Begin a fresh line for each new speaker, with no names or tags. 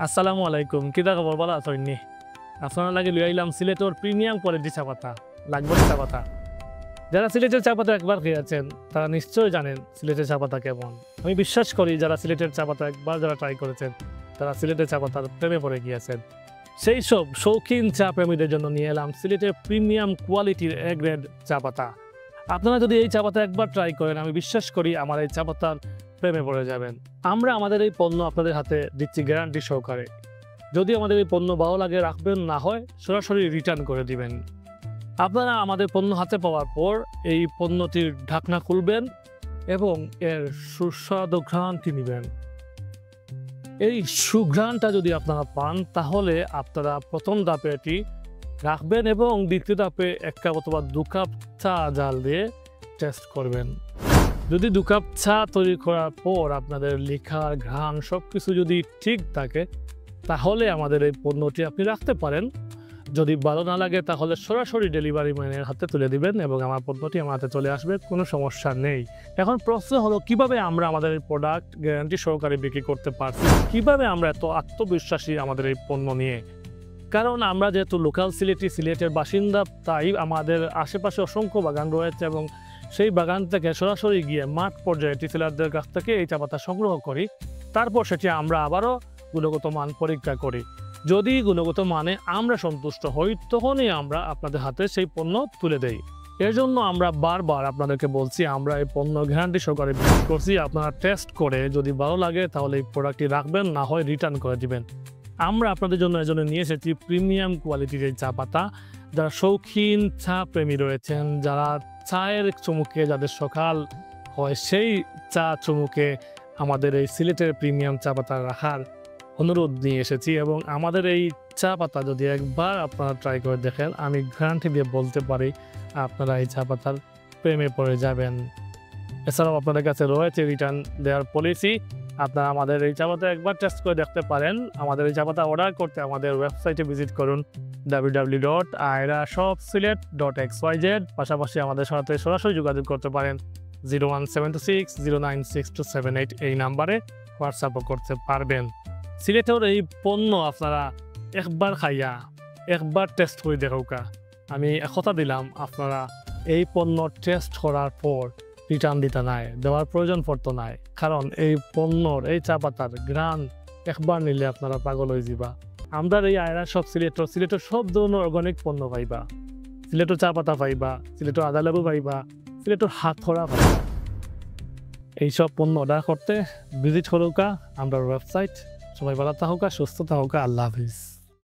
আসসালামু আলাইকুম, কিতা খবর? ভালো আছেননি? আপনারা লাগে লই আইলাম সিলেটের প্রিমিয়াম কোয়ালিটি চা পাতা, লাগবে চা পাতা। যারা সিলেটের চা পাতা একবার খেয়েছেন তারা নিশ্চয়ই জানেন সিলেটের চা পাতা কেমন। আমি বিশ্বাস করি যারা সিলেটের চা পাতা একবার যারা ট্রাই করেছেন তারা সিলেটের চা পাতার প্রেমে পড়ে গিয়েছেন। সেই সব শৌখিন চা প্রেমীদের জন্য নিয়ে এলাম সিলেটের প্রিমিয়াম কোয়ালিটির এ গ্রেড চা পাতা। আপনারা যদি এই চা পাতা একবার ট্রাই করেন, আমি বিশ্বাস করি আমার এই চা পাতার প্রেমে পড়ে যাবেন। আমরা আমাদের এই পণ্য আপনাদের হাতে দিচ্ছি গ্যারান্টি সহকারে। যদি আমাদের এই পণ্য ভালো লাগে রাখবেন, না হয় সরাসরি রিটার্ন করে দিবেন। আপনারা আমাদের পণ্য হাতে পাওয়ার পর এই পণ্যটির ঢাকনা খুলবেন এবং এর সুস্বাদু ঘ্রাণটি নেবেন। এই সুঘ্রাণটা যদি আপনারা পান তাহলে আপনারা প্রথম ধাপে এটি রাখবেন এবং দ্বিতীয় ধাপে 1 কাপ অথবা 2 কাপ চা জাল দিয়ে টেস্ট করবেন। যদি 2 কাপ চা তৈরি করার পর আপনাদের লিখার ঘ্রাণ সব কিছু যদি ঠিক থাকে তাহলে আমাদের এই পণ্যটি আপনি রাখতে পারেন। যদি ভালো না লাগে তাহলে সরাসরি ডেলিভারি ম্যানের হাতে তুলে দিবেন এবং আমার পণ্যটি আমার হাতে চলে আসবে, কোনো সমস্যা নেই। এখন প্রশ্ন হলো কিভাবে আমরা আমাদের এই প্রোডাক্ট গ্যারান্টি সহকারে বিক্রি করতে পারছি, কিভাবে আমরা এত আত্মবিশ্বাসী আমাদের এই পণ্য নিয়ে। কারণ আমরা যেহেতু লোকাল সিলেটের বাসিন্দা, তাই আমাদের আশেপাশে অসংখ্য বাগান রয়েছে এবং সেই বাগান থেকে সরাসরি গিয়ে মাঠ পর্যায়ে টি সেলারদের কাছ থেকে এই চা পাতা সংগ্রহ করি। তারপর সেটি আমরা আবারও গুণগত মান পরীক্ষা করি। যদি গুণগত মানে আমরা সন্তুষ্ট হই তখনই আমরা আপনাদের হাতে সেই পণ্য তুলে দেই। এর জন্য আমরা বারবার আপনাদেরকে বলছি আমরা এই পণ্য গ্যারান্টি সহকারে বিক্রি করছি। আপনারা টেস্ট করে যদি ভালো লাগে তাহলে এই প্রোডাক্টটি রাখবেন, না হয় রিটার্ন করে দিবেন। আমরা আপনাদের জন্য এজন্য নিয়ে এসেছি প্রিমিয়াম কোয়ালিটির এই চা পাতা। যারা শৌখিন চা প্রেমী রয়েছেন, যারা চায়ের চুমুকে যাদের সকাল হয়, সেই চা চুমুকে আমাদের এই সিলেটের প্রিমিয়াম চা পাতা রাখার অনুরোধ নিয়ে এসেছি। এবং আমাদের এই চা পাতা যদি একবার আপনারা ট্রাই করে দেখেন, আমি গ্যারান্টি দিয়ে বলতে পারি আপনারা এই চা পাতার প্রেমে পড়ে যাবেন। এছাড়াও আপনাদের কাছে রয়েছে রিটার্ন দেওয়ার পলিসি। আপনারা আমাদের এই চা পাতা একবার টেস্ট করে দেখতে পারেন। আমাদের এই চা পাতা অর্ডার করতে আমাদের ওয়েবসাইটে ভিজিট করুন www.airashopsilet.xyz। পাশাপাশি আমাদের সাথে সরাসরি যোগাযোগ করতে পারেন 01726096278 এই নাম্বারে, হোয়াটসঅ্যাপও করতে পারবেন। সিলেটের এই পণ্য আপনারা একবার খাইয়া একবার টেস্ট করে দেখুকা। আমি কথা দিলাম আপনারা এই পণ্য টেস্ট করার পর রিটার্ন দিতে নাই, দেওয়ার প্রয়োজন পড়তো নাই। কারণ এই পণ্যর এই চা পাতার গ্রান একবার নিলে আপনারা পাগল হয়ে যাবা। আমরা এই আয়রা সব সিলেটের সব ধরনের অর্গানিক পণ্য পাইবা। সিলেটের চা পাতা পাইবা, সিলেটের আদা লেবু পাইবা, সিলেটের হাত ধরা পাইবা। এইসব পণ্য অর্ডার করতে ভিজিট করুকা আমরা ওয়েবসাইট। সবাই ভালো থাকুকা, সুস্থ থাকুকা। আল্লাহ হাফিজ।